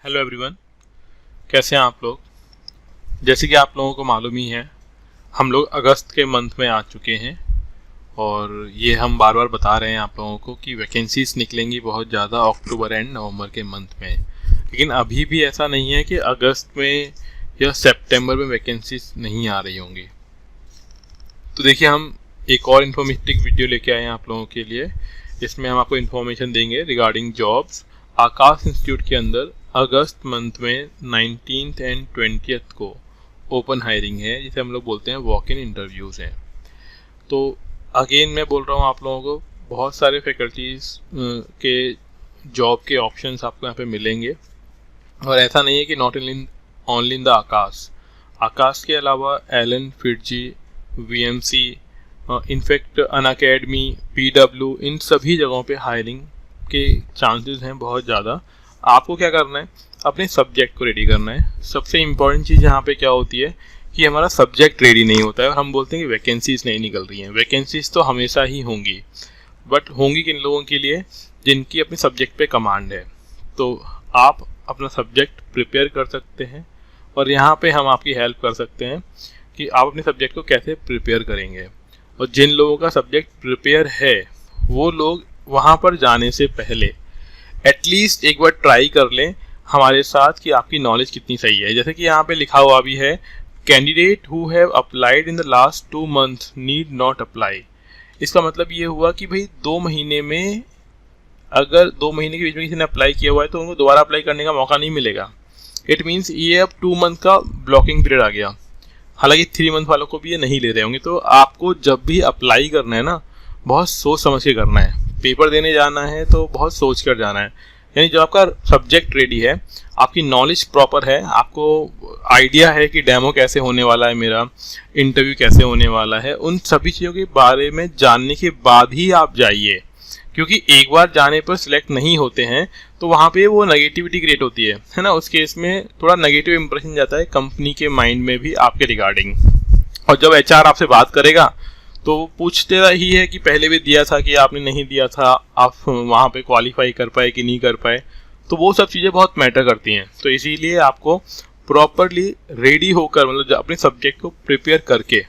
Hello everyone, कैसे हैं आप लोग। जैसे कि आप लोगों को मालूम ही है, हम लोग अगस्त के मंथ में आ चुके हैं और ये हम बार बार बता रहे हैं आप लोगों को कि वैकेंसीज निकलेंगी बहुत ज़्यादा अक्टूबर एंड नवंबर के मंथ में। लेकिन अभी भी ऐसा नहीं है कि अगस्त में या सितंबर में वैकेंसीज नहीं आ रही होंगी। तो देखिए, हम एक और इन्फॉर्मेटिव वीडियो लेके आए हैं आप लोगों के लिए। इसमें हम आपको इन्फॉर्मेशन देंगे रिगार्डिंग जॉब्स। आकाश इंस्टीट्यूट के अंदर अगस्त मंथ में 19th एंड 20th को ओपन हायरिंग है, जिसे हम लोग बोलते हैं वॉक इन इंटरव्यूज़ हैं। तो अगेन मैं बोल रहा हूँ आप लोगों को, बहुत सारे फैकल्टीज़ के जॉब के ऑप्शंस आपको यहाँ पे मिलेंगे। और ऐसा नहीं है कि not only in the Aakash के अलावा Allen, FIITJEE, VMC, in fact Unacademy, PW, इन सभी जगहों पे हायरिंग के चांसेस हैं बहुत ज़्यादा। आपको क्या करना है, अपने सब्जेक्ट को रेडी करना है। सबसे इम्पॉर्टेंट चीज़ यहाँ पे क्या होती है कि हमारा सब्जेक्ट रेडी नहीं होता है और हम बोलते हैं कि वैकेंसीज़ नहीं निकल रही हैं। वैकेंसीज़ तो हमेशा ही होंगी, बट होंगी किन लोगों के लिए, जिनकी अपने सब्जेक्ट पे कमांड है। तो आप अपना सब्जेक्ट प्रिपेयर कर सकते हैं और यहाँ पे हम आपकी हेल्प कर सकते हैं कि आप अपने सब्जेक्ट को कैसे प्रिपेयर करेंगे। और जिन लोगों का सब्जेक्ट प्रिपेयर है वो लोग वहाँ पर जाने से पहले एटलीस्ट एक बार ट्राई कर लें हमारे साथ कि आपकी नॉलेज कितनी सही है। जैसे कि यहाँ पे लिखा हुआ भी है, candidate who have applied in the last 2 months need not apply. इसका मतलब ये हुआ कि भाई 2 महीने में, अगर 2 महीने के बीच में किसी ने अप्लाई किया हुआ है तो उनको दोबारा अप्लाई करने का मौका नहीं मिलेगा। इट मीन्स ये अब 2 month का ब्लॉकिंग पीरियड आ गया। हालांकि 3 month वालों को भी ये नहीं ले रहे होंगे। तो आपको जब भी अप्लाई करना है ना, बहुत सोच समझ के करना है। पेपर देने जाना है तो बहुत सोच कर जाना है। यानी जब आपका सब्जेक्ट रेडी है, आपकी नॉलेज प्रॉपर है, आपको आइडिया है कि डेमो कैसे होने वाला है, मेरा इंटरव्यू कैसे होने वाला है, उन सभी चीज़ों के बारे में जानने के बाद ही आप जाइए। क्योंकि एक बार जाने पर सिलेक्ट नहीं होते हैं तो वहाँ पे वो नेगेटिविटी क्रिएट होती है ना। उस केस में थोड़ा नेगेटिव इंप्रेशन जाता है कंपनी के माइंड में भी आपके रिगार्डिंग। और जब एचआर आपसे बात करेगा तो पूछते ही है कि पहले भी दिया था कि आपने नहीं दिया था, आप वहाँ पे क्वालिफाई कर पाए कि नहीं कर पाए। तो वो सब चीज़ें बहुत मैटर करती हैं। तो इसीलिए आपको प्रॉपरली रेडी होकर, मतलब अपने सब्जेक्ट को प्रिपेयर करके,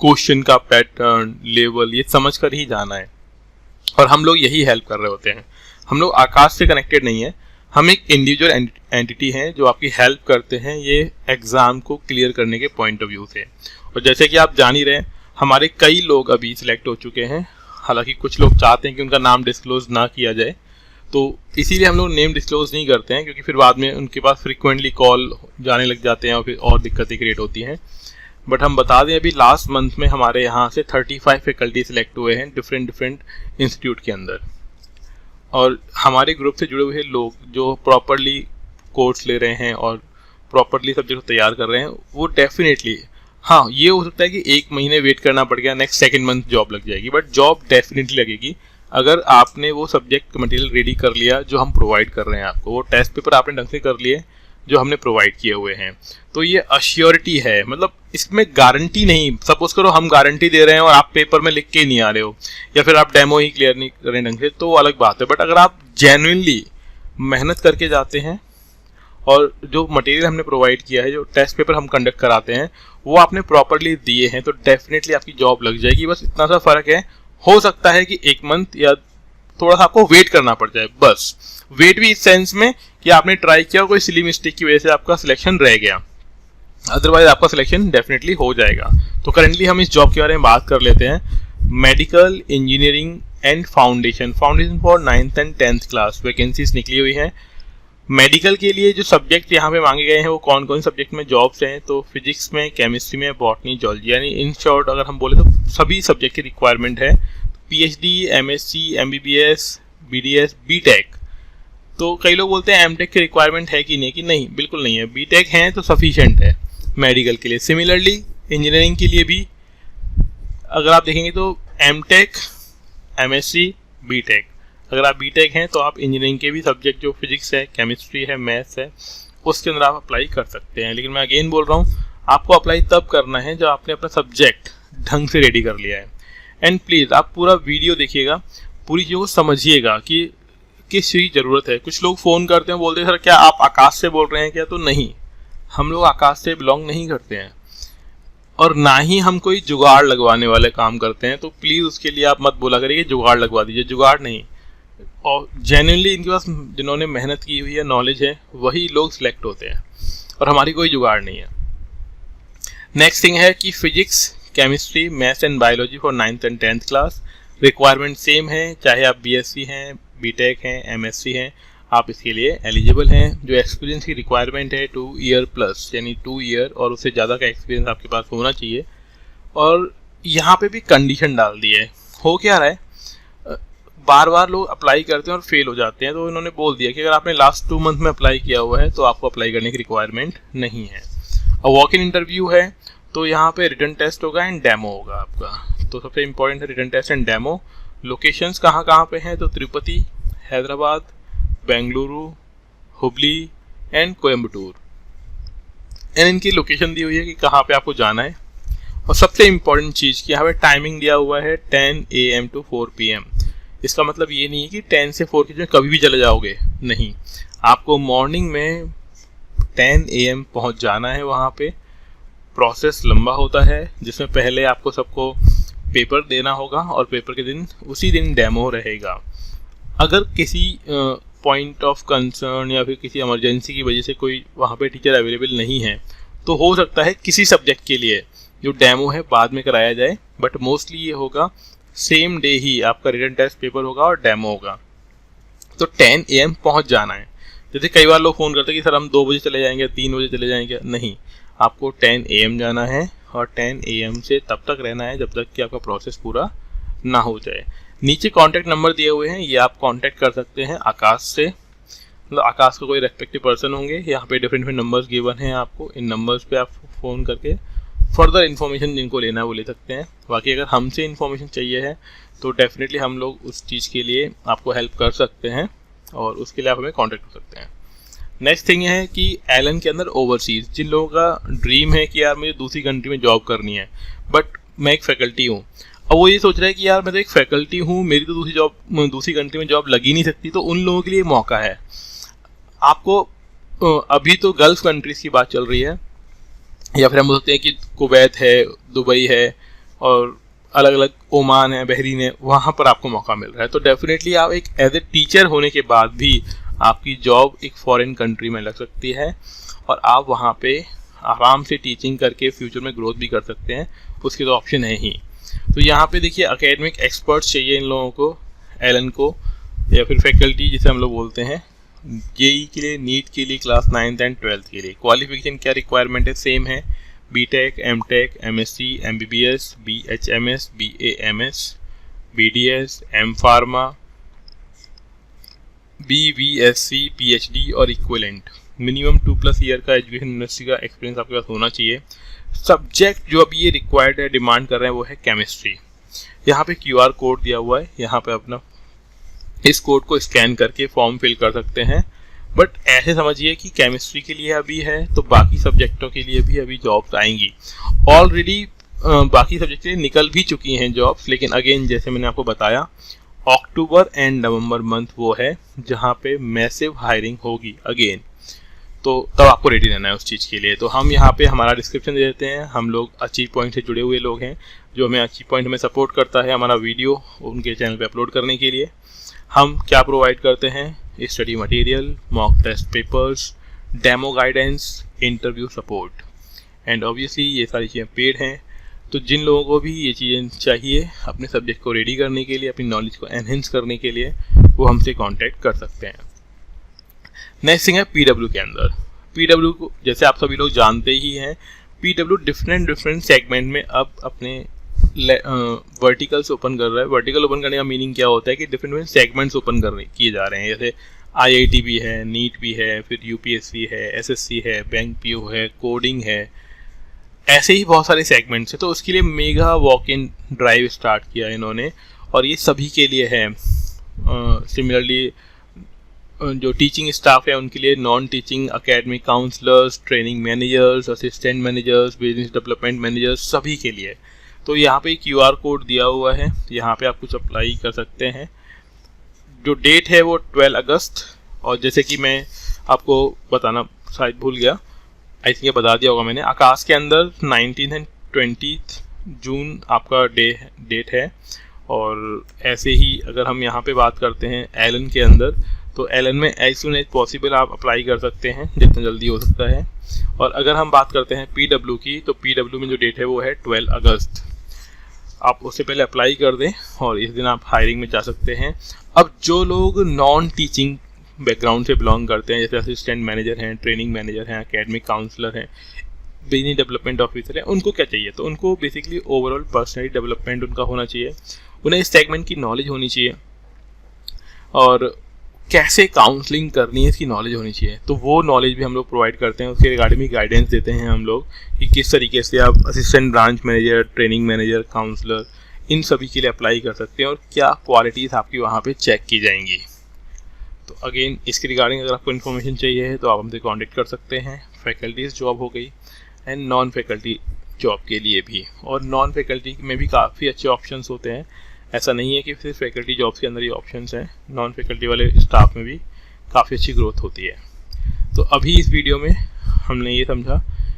क्वेश्चन का पैटर्न, लेवल, ये समझ कर ही जाना है। और हम लोग यही हेल्प कर रहे होते हैं। हम लोग आकाश से कनेक्टेड नहीं है, हम एक इंडिविजुअल एंटिटी हैं जो आपकी हेल्प करते हैं ये एग्ज़ाम को क्लियर करने के पॉइंट ऑफ व्यू से। और जैसे कि आप जान ही रहे हैं, हमारे कई लोग अभी सिलेक्ट हो चुके हैं। हालांकि कुछ लोग चाहते हैं कि उनका नाम डिस्क्लोज ना किया जाए, तो इसीलिए हम लोग नेम डिस्क्लोज नहीं करते हैं, क्योंकि फिर बाद में उनके पास फ्रिक्वेंटली कॉल जाने लग जाते हैं और फिर और दिक्कतें क्रिएट होती हैं। बट हम बता दें, अभी लास्ट मंथ में हमारे यहाँ से 35 फैकल्टी सिलेक्ट हुए हैं डिफरेंट इंस्टीट्यूट के अंदर। और हमारे ग्रुप से जुड़े हुए लोग जो प्रॉपरली कोर्स ले रहे हैं और प्रॉपरली सब्जेक्ट को तैयार कर रहे हैं, वो डेफिनेटली, हाँ, ये हो सकता है कि 1 महीने वेट करना पड़ गया, नेक्स्ट 2nd month जॉब लग जाएगी, बट जॉब डेफिनेटली लगेगी अगर आपने वो सब्जेक्ट मटेरियल रेडी कर लिया जो हम प्रोवाइड कर रहे हैं आपको। वो टेस्ट पेपर आपने ढंग से कर लिए जो हमने प्रोवाइड किए हुए हैं। तो ये अश्योरिटी है, मतलब इसमें गारंटी नहीं। सपोज करो हम गारंटी दे रहे हैं और आप पेपर में लिख के नहीं आ रहे हो, या फिर आप डेमो ही क्लियर नहीं कर रहे ढंग से, तो अलग बात है। बट अगर आप जेन्युइनली मेहनत करके जाते हैं और जो मटेरियल हमने प्रोवाइड किया है, जो टेस्ट पेपर हम कंडक्ट कराते हैं, वो आपने प्रॉपरली दिए हैं, तो डेफिनेटली आपकी जॉब लग जाएगी। बस इतना सा फ़र्क है, हो सकता है कि 1 month या थोड़ा सा आपको वेट करना पड़ जाए। बस वेट भी इस सेंस में कि आपने ट्राई किया, कोई सिली मिस्टेक की वजह से आपका सिलेक्शन रह गया, अदरवाइज आपका सिलेक्शन डेफिनेटली हो जाएगा। तो करेंटली हम इस जॉब के बारे में बात कर लेते हैं। Medical engineering and foundation for 9th and 10th class vacancies निकली हुई हैं। मेडिकल के लिए जो सब्जेक्ट यहाँ पे मांगे गए हैं वो कौन कौन सब्जेक्ट में जॉब्स हैं, तो फिजिक्स में, केमिस्ट्री में, बॉटनी, जूलॉजी, यानी इन शॉर्ट अगर हम बोले तो सभी सब्जेक्ट की रिक्वायरमेंट है। PhD, MSc, MBBS, BDS, BTech. तो कई लोग बोलते हैं एमटेक की रिक्वायरमेंट है कि नहीं, बिल्कुल नहीं है। बीटेक है तो सफिशिएंट है मेडिकल के लिए। सिमिलरली इंजीनियरिंग के लिए भी अगर आप देखेंगे तो एमटेक, एमएससी, बीटेक। अगर आप बीटेक हैं तो आप इंजीनियरिंग के भी सब्जेक्ट जो फिजिक्स है, केमिस्ट्री है, मैथ्स है, उसके अंदर आप अप्लाई कर सकते हैं। लेकिन मैं अगेन बोल रहा हूँ, आपको अप्लाई तब करना है जब आपने अपना सब्जेक्ट ढंग से रेडी कर लिया है। एंड प्लीज़ आप पूरा वीडियो देखिएगा, पूरी चीज़ों को समझिएगा कि किस चीज़ की ज़रूरत है। कुछ लोग फ़ोन करते हैं, बोलते हैं सर क्या आप आकाश से बोल रहे हैं क्या, तो नहीं, हम लोग आकाश से बिलोंग नहीं करते हैं और ना ही हम कोई जुगाड़ लगवाने वाले काम करते हैं। तो प्लीज़ उसके लिए आप मत बोला करिए जुगाड़ लगवा दीजिए, जुगाड़ नहीं। और जेन्युइनली इनके पास जिन्होंने मेहनत की हुई है, नॉलेज है, वही लोग सिलेक्ट होते हैं और हमारी कोई जुगाड़ नहीं है। नेक्स्ट थिंग है कि physics, chemistry, maths and biology for 9th and 10th class requirement same है, चाहे आप बीएससी हैं, बीटेक हैं, एमएससी हैं, आप इसके लिए एलिजिबल हैं। जो एक्सपीरियंस की रिक्वायरमेंट है 2 ईयर प्लस, यानी 2 ईयर और उससे ज़्यादा का एक्सपीरियंस आपके पास होना चाहिए। और यहाँ पे भी कंडीशन डाल दी है। हो क्या रहा है, बार बार लोग अप्लाई करते हैं और फेल हो जाते हैं, तो इन्होंने बोल दिया कि अगर आपने लास्ट 2 मंथ में अप्लाई किया हुआ है तो आपको अप्लाई करने की रिक्वायरमेंट नहीं है। और वॉक इन इंटरव्यू है, तो यहाँ पे रिटन टेस्ट होगा एंड डेमो होगा आपका। तो सबसे इंपॉर्टेंट है written test and demo. Locations कहाँ कहाँ पे हैं, तो तिरुपति, हैदराबाद, बेंगलुरु, हुबली एंड कोयम्बटूर। एंड इनकी लोकेशन दी हुई है कि कहाँ पे आपको जाना है। और सबसे इम्पॉर्टेंट चीज़ कि यहाँ पे टाइमिंग दिया हुआ है 10 AM to 4 PM। इसका मतलब ये नहीं है कि 10 से 4 के बीच कभी भी चले जाओगे, नहीं, आपको मॉर्निंग में 10 AM पहुँच जाना है वहाँ पे। प्रोसेस लंबा होता है जिसमें पहले आपको सबको पेपर देना होगा और पेपर के दिन उसी दिन डेमो रहेगा। अगर किसी पॉइंट ऑफ कंसर्न या फिर किसी इमरजेंसी की वजह से कोई वहाँ पे टीचर अवेलेबल नहीं है, तो हो सकता है किसी सब्जेक्ट के लिए जो डेमो है बाद में कराया जाए, बट मोस्टली ये होगा सेम डे ही आपका रिटन टेस्ट पेपर होगा और डेमो होगा। तो 10 AM पहुँच जाना है। जैसे कई बार लोग फ़ोन करते हैं कि सर हम 2 बजे चले जाएंगे, 3 बजे चले जाएंगे, नहीं, आपको 10 AM जाना है और 10 AM से तब तक रहना है जब तक कि आपका प्रोसेस पूरा ना हो जाए। नीचे कॉन्टैक्ट नंबर दिए हुए हैं, ये आप कॉन्टैक्ट कर सकते हैं आकाश से। मतलब आकाश का कोई रेस्पेक्टिव पर्सन होंगे, यहाँ पे डिफरेंट नंबर्स गिवन हैं आपको। इन नंबर्स पे आप फ़ोन करके फर्दर इन्फॉर्मेशन जिनको लेना है वो ले सकते हैं। बाकी अगर हमसे इन्फॉर्मेशन चाहिए है तो डेफिनेटली हम लोग उस चीज़ के लिए आपको हेल्प कर सकते हैं और उसके लिए आप हमें कॉन्टैक्ट कर सकते हैं। नेक्स्ट थिंग है कि एलन के अंदर ओवरसीज़, जिन लोगों का ड्रीम है कि यार मुझे दूसरी कंट्री में जॉब करनी है, बट मैं एक फैकल्टी हूँ, अब वो ये सोच रहा है कि यार मैं तो एक फैकल्टी हूँ, मेरी तो दूसरी कंट्री में जॉब लग ही नहीं सकती, तो उन लोगों के लिए मौका है। आपको अभी तो गल्फ कंट्रीज़ की बात चल रही है, या फिर हम बोल सकते हैं कि कुवैत है, दुबई है और अलग अलग ओमान है, बहरीन है, वहाँ पर आपको मौका मिल रहा है। तो डेफिनेटली आप एक एज ए टीचर होने के बाद भी आपकी जॉब एक फॉरेन कंट्री में लग सकती है और आप वहाँ पे आराम से टीचिंग करके फ्यूचर में ग्रोथ भी कर सकते हैं, उसके तो ऑप्शन है ही। तो यहाँ पे देखिए एकेडमिक एक्सपर्ट्स चाहिए इन लोगों को, एलन को, या फिर फैकल्टी जिसे हम लोग बोलते हैं। जेई के लिए, नीट के लिए, क्लास 9th and 12th के लिए क्वालिफिकेशन क्या रिक्वायरमेंट है, सेम है, BTech, MTech, MSc, MBBS, BHMS, BAMS, BDS, M pharma, BVSc, PhD और इक्विवेलेंट। मिनिमम 2+ ईयर का एजुकेशन यूनिवर्सिटी का एक्सपीरियंस आपके पास होना चाहिए। सब्जेक्ट जो अभी ये रिक्वायर्ड है, डिमांड कर रहे हैं, वो है केमिस्ट्री। यहाँ पे QR कोड दिया हुआ है, यहाँ पे अपना इस कोड को स्कैन करके फॉर्म फिल कर सकते हैं। बट ऐसे समझिए कि केमिस्ट्री के लिए अभी है तो बाकी सब्जेक्टों के लिए भी अभी जॉब्स आएंगी। ऑलरेडी बाकी सब्जेक्ट के लिए निकल भी चुकी हैं जॉब्स, लेकिन अगेन जैसे मैंने आपको बताया अक्टूबर एंड नवंबर मंथ वो है जहाँ पे मैसिव हायरिंग होगी अगेन, तो तब आपको रेडी रहना है उस चीज़ के लिए। तो हम यहाँ पे हमारा डिस्क्रिप्शन दे देते हैं। हम लोग अचीव पॉइंट से जुड़े हुए लोग हैं, जो हमें अचीव पॉइंट में सपोर्ट करता है हमारा वीडियो उनके चैनल पे अपलोड करने के लिए। हम क्या प्रोवाइड करते हैं, study material, mock test papers, demo guidance, interview support, and obviously ये सारी चीज़ें पेड हैं। तो जिन लोगों को भी ये चीज़ें चाहिए अपने सब्जेक्ट को रेडी करने के लिए, अपनी नॉलेज को एनहेंस करने के लिए, वो हमसे कांटेक्ट कर सकते हैं। नेक्स्ट थिंग है PW के अंदर। PW को जैसे आप सभी लोग जानते ही हैं, PW डिफरेंट सेगमेंट में अब अपने वर्टिकल्स ओपन कर रहा है। वर्टिकल ओपन करने का मीनिंग क्या होता है कि डिफरेंट सेगमेंट्स ओपन किए जा रहे हैं। जैसे IIT भी है, नीट भी है, फिर UPSC है, SSC है, बैंक PO है, कोडिंग है, ऐसे ही बहुत सारे सेगमेंट्स हैं। तो उसके लिए mega walk in drive start किया इन्होंने, और ये सभी के लिए है। सिमिलरली जो टीचिंग स्टाफ है उनके लिए, non teaching academic counsellors, training managers, assistant managers, business development managers, सभी के लिए। तो यहाँ पे QR कोड दिया हुआ है, यहाँ पे आप कुछ अप्लाई कर सकते हैं। जो डेट है वो 12 अगस्त, और जैसे कि मैं आपको बताना शायद भूल गया, आई थिंक ये बता दिया होगा मैंने, आकाश के अंदर 19 एंड 20 जून आपका डेट है। और ऐसे ही अगर हम यहाँ पे बात करते हैं एलन के अंदर, तो एलन में एज सून एज पॉसिबल आप अप्लाई कर सकते हैं, जितना जल्दी हो सकता है। और अगर हम बात करते हैं पीडब्ल्यू की, तो पीडब्ल्यू में जो डेट है वो है 12 अगस्त। आप उससे पहले अप्लाई कर दें और इस दिन आप हायरिंग में जा सकते हैं। अब जो लोग नॉन टीचिंग बैकग्राउंड से बिलोंग करते हैं, जैसे असिस्टेंट मैनेजर हैं, ट्रेनिंग मैनेजर हैं, एकेडमिक काउंसलर हैं, बिजनेस डेवलपमेंट ऑफिसर है, उनको क्या चाहिए? तो उनको बेसिकली ओवरऑल पर्सनैलिटी डेवलपमेंट उनका होना चाहिए, उन्हें इस सेगमेंट की नॉलेज होनी चाहिए, और कैसे काउंसलिंग करनी है इसकी नॉलेज होनी चाहिए। तो वो नॉलेज भी हम लोग प्रोवाइड करते हैं, उसके रिगार्डिंग भी गाइडेंस देते हैं हम लोग कि किस तरीके से आप assistant branch manager, training manager, counsellor, इन सभी के लिए अप्लाई कर सकते हैं और क्या क्वालिटीज़ आपकी वहाँ पे चेक की जाएंगी। तो अगेन इसके रिगार्डिंग अगर आपको इन्फॉर्मेशन चाहिए तो आप हमसे कॉन्टेक्ट कर सकते हैं। फैकल्टीज़ जॉब हो गई एंड नॉन फैकल्टी जॉब के लिए भी, और नॉन फैकल्टी में भी काफ़ी अच्छे ऑप्शंस होते हैं। ऐसा नहीं है कि सिर्फ फैकल्टी जॉब्स के अंदर ये ऑप्शंस हैं, नॉन फैकल्टी वाले स्टाफ में भी काफ़ी अच्छी ग्रोथ होती है। तो अभी इस वीडियो में हमने ये समझा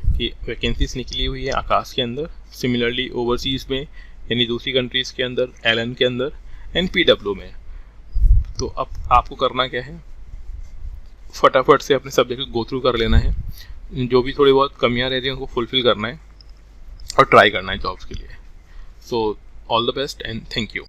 कि वैकेंसीज निकली हुई है आकाश के अंदर, सिमिलरली ओवरसीज़ में यानी दूसरी कंट्रीज़ के अंदर, एलन के अंदर एंड पीडब्ल्यू में। तो अब आपको करना क्या है, फटाफट से अपने सब्जेक्ट को गो थ्रू कर लेना है, जो भी थोड़ी बहुत कमियां रहती हैं उनको फुलफिल करना है और ट्राई करना है जॉब्स के लिए। So all the best and thank you.